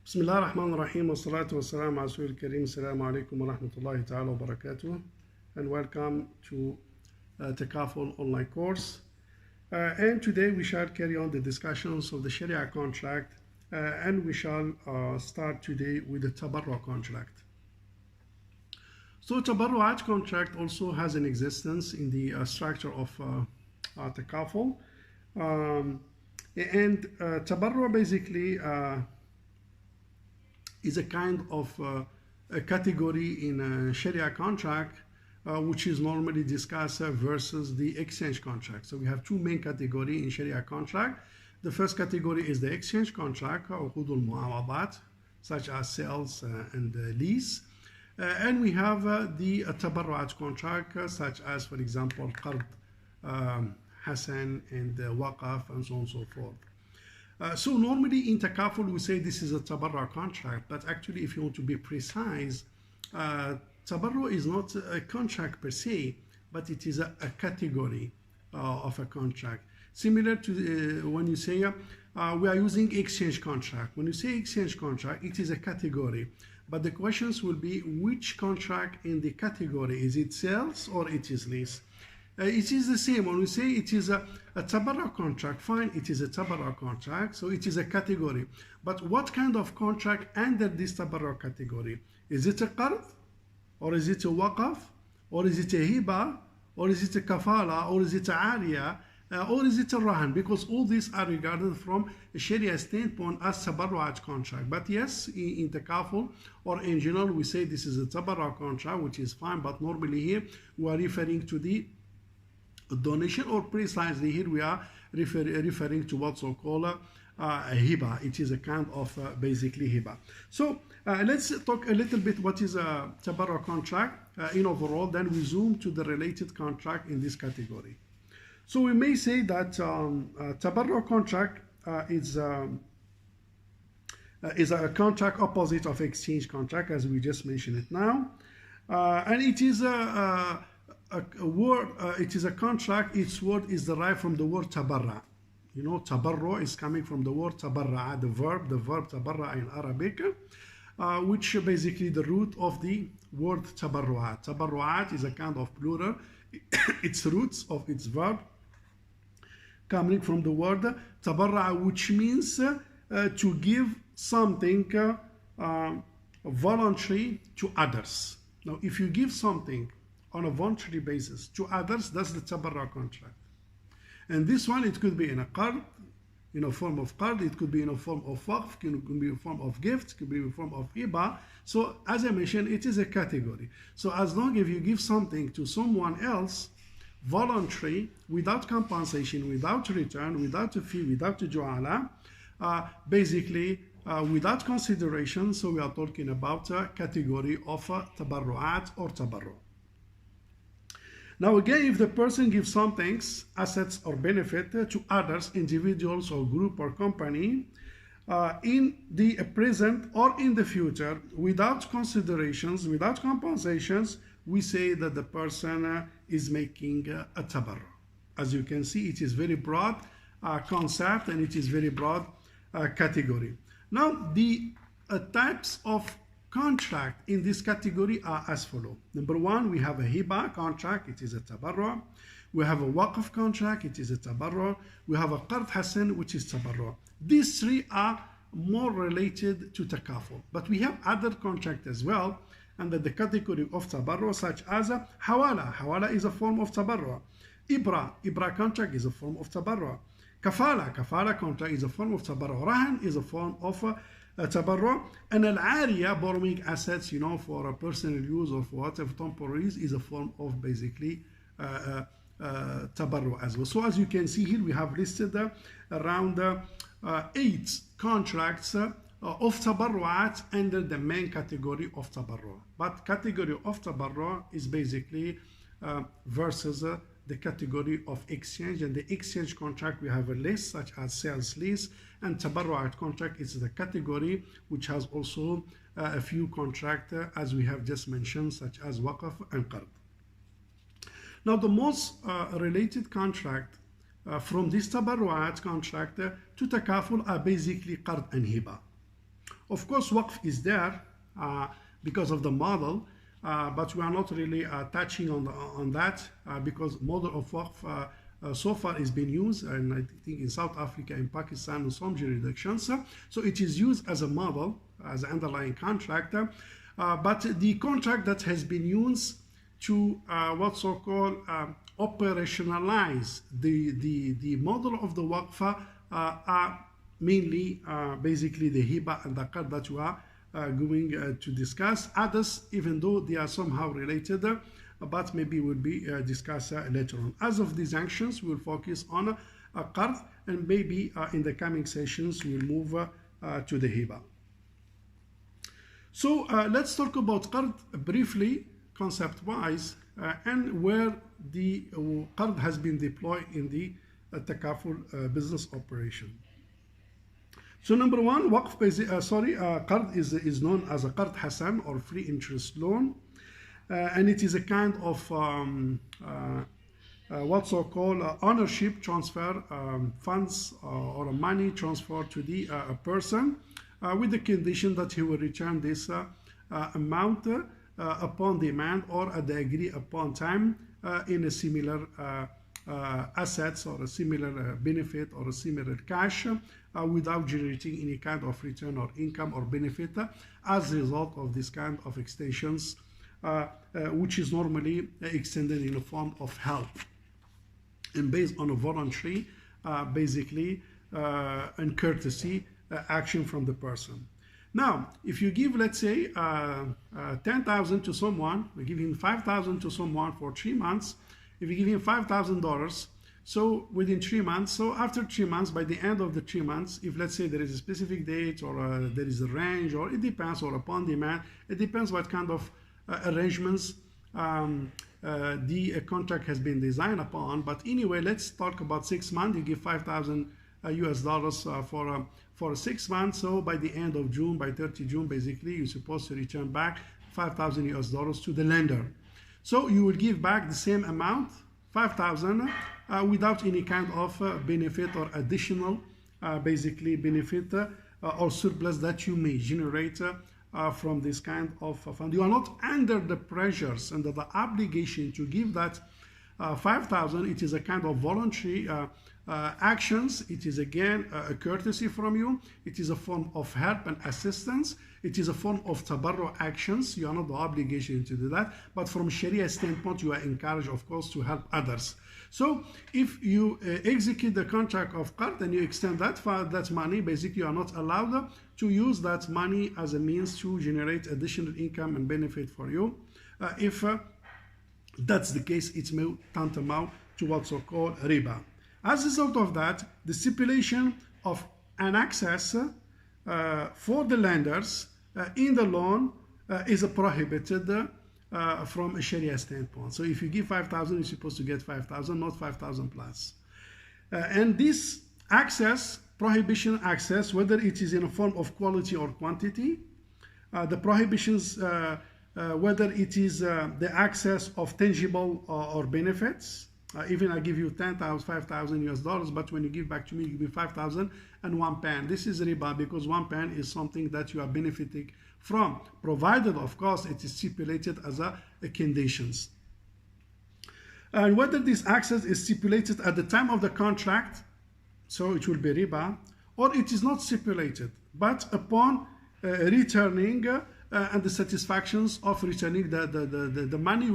بسم الله الرحمن الرحيم والصلاة والسلام على رسول الكريم. السلام عليكم ورحمة الله تعالى وبركاته, and welcome to Takaful online course. And today we shall carry on the discussions of the Sharia contract, and we shall start today with the Tabaru contract. So Tabaru'at contract also has an existence in the structure of Takaful, and Tabaru basically is a kind of a category in a Sharia contract which is normally discussed versus the exchange contract. So we have two main categories in Sharia contract. The first category is the exchange contract, uqudul mu'awadat, such as sales and lease. And we have the tabarru'at contract, such as, for example, qard, hasan, and waqaf, and so on and so forth. So normally in Takaful we say this is a tabarru contract, but actually if you want to be precise, tabarru is not a contract per se, but it is a category of a contract. Similar to when you say we are using exchange contract. When you say exchange contract, it is a category, but the questions will be which contract in the category, is it sales or it is lease? It is the same. When we say it is a tabarru contract, fine, it is a tabarru contract, so it is a category. But what kind of contract under this tabarru category? Is it a qard? Or is it a waqaf? Or is it a hiba? Or is it a kafala? Or is it a ariya? Or is it a rahan? Because all these are regarded from a Sharia standpoint as tabarru'at contract. But yes, in Takaful or in general, we say this is a tabarru contract, which is fine, but normally here we are referring to the donation, or precisely here we are referring to what's so called a hiba. It is a kind of basically hiba. So let's talk a little bit what is a tabarru contract in overall, then we zoom to the related contract in this category. So we may say that tabarru contract is a contract opposite of exchange contract, as we just mentioned it now, and it is a word, it is a contract. Its word is derived from the word tabarra. You know, tabarru is coming from the word tabarra, the verb tabarra in Arabic, which basically the root of the word tabarru'at. Tabarru'at is a kind of plural. Its roots of its verb coming from the word tabarra, which means to give something voluntary to others. Now, if you give something on a voluntary basis to others, that's the tabarru contract. And this one, it could be in a qard, in a form of qard, it could be in a form of waqf, it could be in a form of gift, it could be in a form of hiba. So as I mentioned, it is a category. So as long as you give something to someone else voluntary, without compensation, without return, without a fee, without a ju'ala, basically without consideration, so we are talking about a category of tabarru'at or tabarru. Now again, if the person gives something, assets or benefit to others, individuals or group or company, in the present or in the future, without considerations, without compensations, we say that the person is making a tabarru. As you can see, it is very broad concept, and it is very broad category. Now the types of contract in this category are as follow. Number one, we have a hiba contract, it is a tabarru. We have a waqf contract, it is a tabarru. We have a qard hasan, which is tabarru. These three are more related to takaful, but we have other contract as well under the category of tabarru, such as hawala. Hawala is a form of tabarru. Ibra contract is a form of tabarru. Kafala contract is a form of tabarru. Rahan is a form of tabarru. And al-ariya, borrowing assets, you know, for a personal use or for whatever temporary use, is a form of basically tabarru as well. So as you can see here, we have listed around 8 contracts of tabarru'at under the main category of tabarru. But category of tabarru is basically versus the category of exchange. And the exchange contract, we have a list such as sales lease, and tabarru'at contract is the category which has also a few contracts as we have just mentioned, such as waqf and qard. Now the most related contract from this tabarru'at contract to takaful are basically qard and hiba. Of course, waqf is there because of the model, but we are not really touching on that because model of waqf so far is being used, and I think in South Africa, in Pakistan, in some jurisdictions. So it is used as a model, as an underlying contract, but the contract that has been used to what's so-called operationalize the model of the waqf are mainly basically the hiba and the qard that we are going to discuss. Others, even though they are somehow related, but maybe will be discussed later on. As of these junctions, we will focus on qard, and maybe in the coming sessions we'll move to the hiba. So let's talk about qard briefly, concept-wise, and where the qard has been deployed in the Takaful business operation. So number one, waqf qard is known as a qard hasan, or free interest loan, and it is a kind of what's so-called ownership transfer, funds or money transfer to the person with the condition that he will return this amount upon demand or at the agreed upon time in a similar assets or a similar benefit or a similar cash without generating any kind of return or income or benefit as a result of this kind of extensions, which is normally extended in a form of help and based on a voluntary basically and courtesy action from the person. Now, if you give, let's say, 10,000 to someone, we give him 5,000 to someone for 3 months. If you give him $5,000, so within 3 months, so after 3 months, by the end of the 3 months, if let's say there is a specific date or there is a range, or it depends, or upon demand, it depends what kind of arrangements the contract has been designed upon. But anyway, let's talk about 6 months. You give 5,000 US dollars for 6 months. So by the end of June, by 30 June, basically, you're supposed to return back 5,000 US dollars to the lender. So you will give back the same amount, 5,000, without any kind of benefit or additional basically benefit or surplus that you may generate from this kind of fund. You are not under the pressures, under the obligation to give that 5,000. It is a kind of voluntary actions. It is again a courtesy from you. It is a form of help and assistance. It is a form of tabarru actions. You are not the obligation to do that, but from Sharia standpoint, you are encouraged, of course, to help others. So if you execute the contract of qard and you extend that money, basically you are not allowed to use that money as a means to generate additional income and benefit for you. If that's the case, it may tantamount to what's so-called riba. As a result of that, the stipulation of an access for the lenders in the loan is prohibited from a Sharia standpoint. So if you give 5,000, you're supposed to get 5,000, not 5,000 plus. And this access, prohibition access, whether it is in a form of quality or quantity, the prohibitions, whether it is the access of tangible or benefits, even I give you 10,000, 5,000 US dollars, but when you give back to me, you give me 5,000 and 1 pen. This is riba because 1 pen is something that you are benefiting from, provided, of course, it is stipulated as a conditions. And whether this access is stipulated at the time of the contract, so it will be riba, or it is not stipulated, but upon returning and the satisfactions of returning the money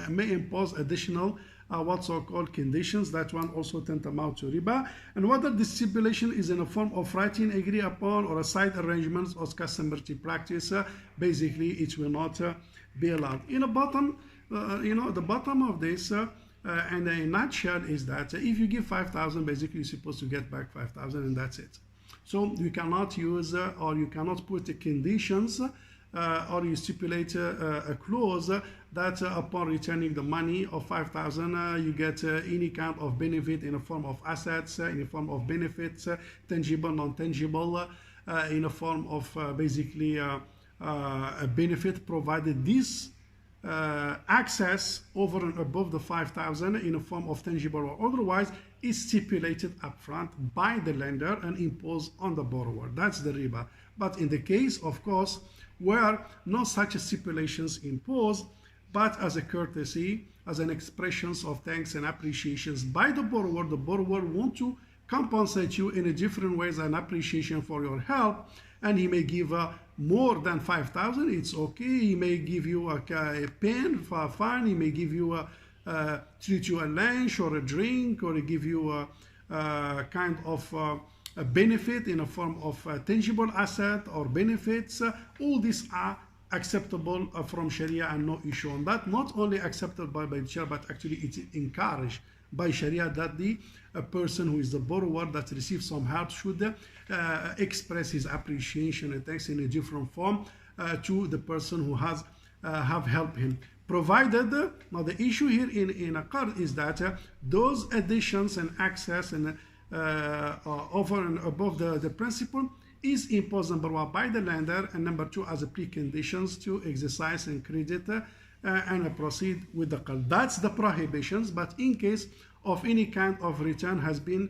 may impose additional what so-called conditions. That one also tantamount to riba. And whether the stipulation is in a form of writing agreed upon or a side arrangements or customary practice, basically it will not be allowed. In a bottom, the bottom of this, and in a nutshell, is that if you give 5,000, basically you're supposed to get back 5,000, and that's it. So you cannot use or you cannot put the conditions or you stipulate a clause that upon returning the money of 5,000, you get any kind of benefit in a form of assets, in a form of benefits, tangible, non-tangible, in a form of basically a benefit, provided this access over and above the 5,000 in a form of tangible or otherwise is stipulated upfront by the lender and imposed on the borrower. That's the riba. But in the case, of course, where no such stipulations imposed, but as a courtesy, as an expression of thanks and appreciations by the borrower want to compensate you in a different ways and appreciation for your help, and he may give more than 5,000. It's okay. He may give you a pen for fun. He may give you treat you a lunch or a drink, or give you a kind of a benefit in a form of a tangible asset or benefits. All these are acceptable from Sharia and no issue on that. Not only acceptable by Sharia, but actually it's encouraged by Sharia that the person who is the borrower that receives some help should express his appreciation and thanks in a different form to the person who has have helped him. Provided, now the issue here in a card is that those additions and access and over and above the principal is imposed, number one, by the lender, and number two, as a preconditions to exercise and credit and proceed with the card. That's the prohibitions, but in case of any kind of return has been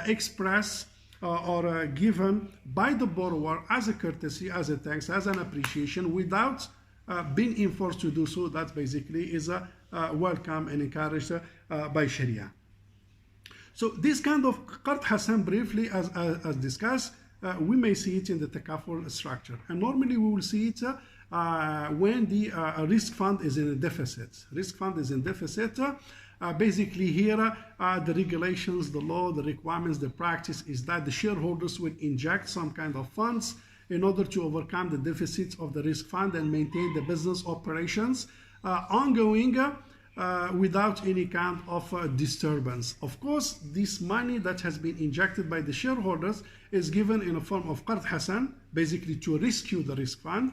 expressed or given by the borrower as a courtesy, as a thanks, as an appreciation, without being enforced to do so, that basically is welcome and encouraged by Sharia. So this kind of Qard Hasan, briefly as discussed, we may see it in the Takaful structure. And normally we will see it when the risk fund is in a deficit. Risk fund is in deficit. Basically here, the regulations, the law, the requirements, the practice is that the shareholders will inject some kind of funds in order to overcome the deficits of the risk fund and maintain the business operations ongoing without any kind of disturbance. Of course, this money that has been injected by the shareholders is given in a form of Qard Hasan, basically to rescue the risk fund,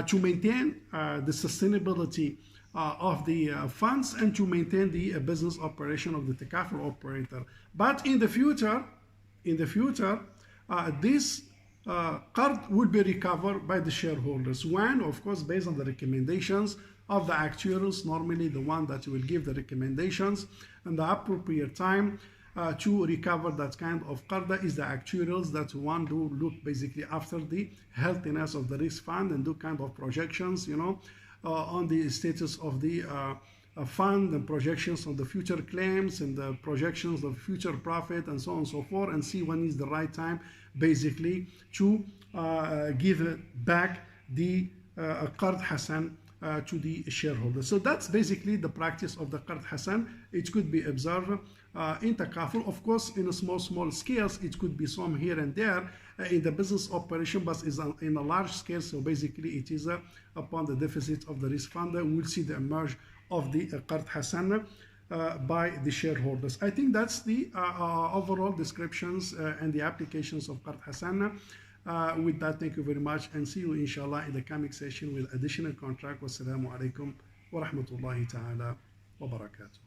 to maintain the sustainability of the funds and to maintain the business operation of the Takaful operator. But in the future, this Qard will be recovered by the shareholders when, of course, based on the recommendations of the actuaries, normally the one that will give the recommendations and the appropriate time to recover that kind of Qard is the actuaries that want to look basically after the healthiness of the risk fund and do kind of projections, you know, on the status of the fund and projections of the future claims and the projections of future profit and so on and so forth, and see when is the right time basically to give back the Qard Hasan to the shareholders. So that's basically the practice of the Qard Hasan. It could be observed in Takaful. Of course, in a small scales, it could be some here and there in the business operation, but is in a large scale. So basically, it is upon the deficit of the risk fund. We'll see the emerge of the Qard Hasan by the shareholders. I think that's the overall descriptions and the applications of Qard Hasan. With that, thank you very much, and see you inshallah in the coming session with additional contract. Wassalamu alaikum wa rahmatullahi ta'ala wa barakatuh.